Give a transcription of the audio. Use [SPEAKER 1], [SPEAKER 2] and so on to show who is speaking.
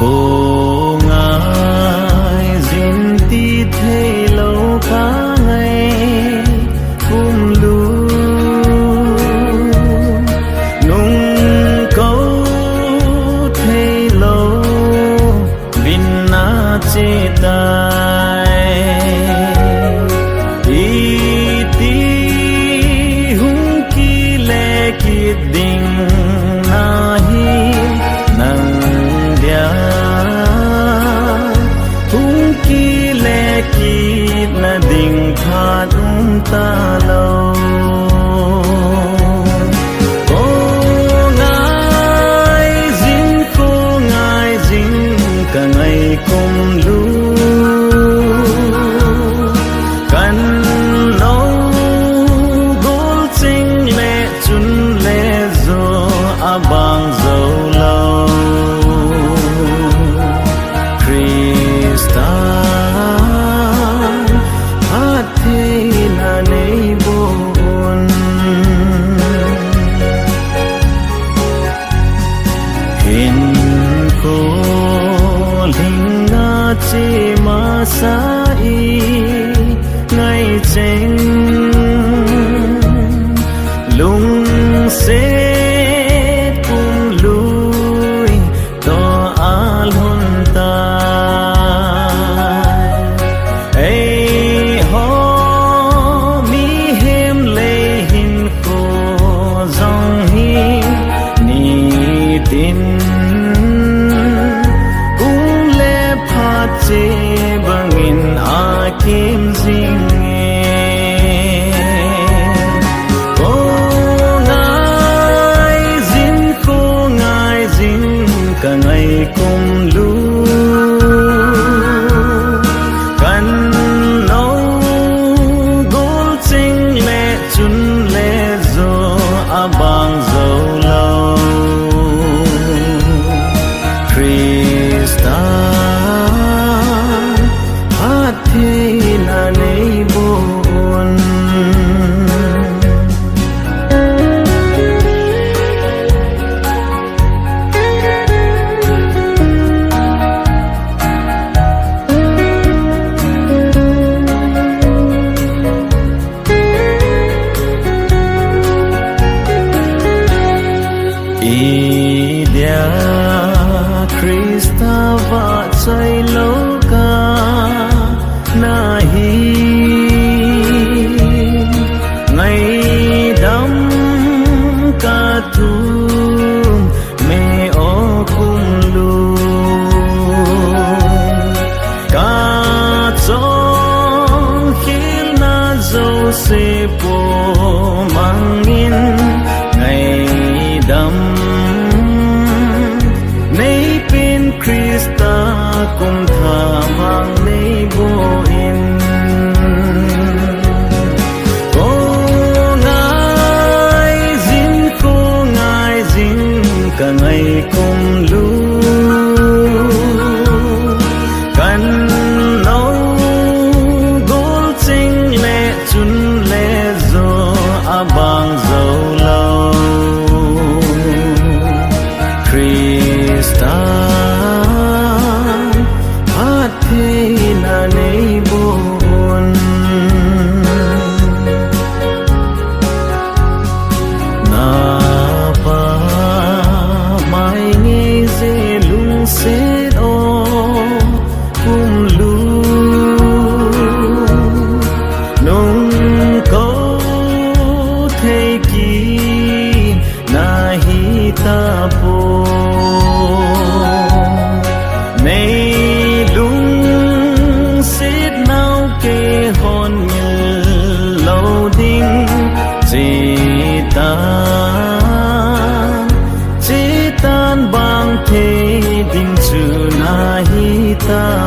[SPEAKER 1] Cô ngài dính tí thế lâu cả ngày cùng lưu nung câu thế lâu vinh na chế tai ý tí hung kỳ lệ kỳ đình na hi nang hung kỳ lệ kỳ na đình tha ta lâu cả ngày cùng lưu căn nấu gốm chính lệ chun lệ zo a bang dâu lâu Krista hát thế là nay buồn hình cô linh na chi ma sa y ngày tranh lung sẽ cùng lui to al hôn ta ấy ho mi hem lê hin cô dòng hi ni tin chế bangin akim zinge ko ngai zin cả ngày cùng lưu căn nấu gốm chính lệ chun lệ zo a bang dâu lâu Krista thế là nay buồn idea Krista va chạy lâu ca nahi ngày đắm ca thu mẹ ô cùng lu ca trong khi na dâu se po mangin ngày đắm nay pin Krista cùng thả mang nay vô in cả ngày cùng lưu căn nấu gốm chính lệ chun lệ zo a bang dâu lâu Krista hát thế là nay buồn sẽ ô cùng lưu nung câu thế kỷ na hi ta po nay lung xét nào kê hôn như lâu đinh chỉ tan bang thế đình chữ na hi ta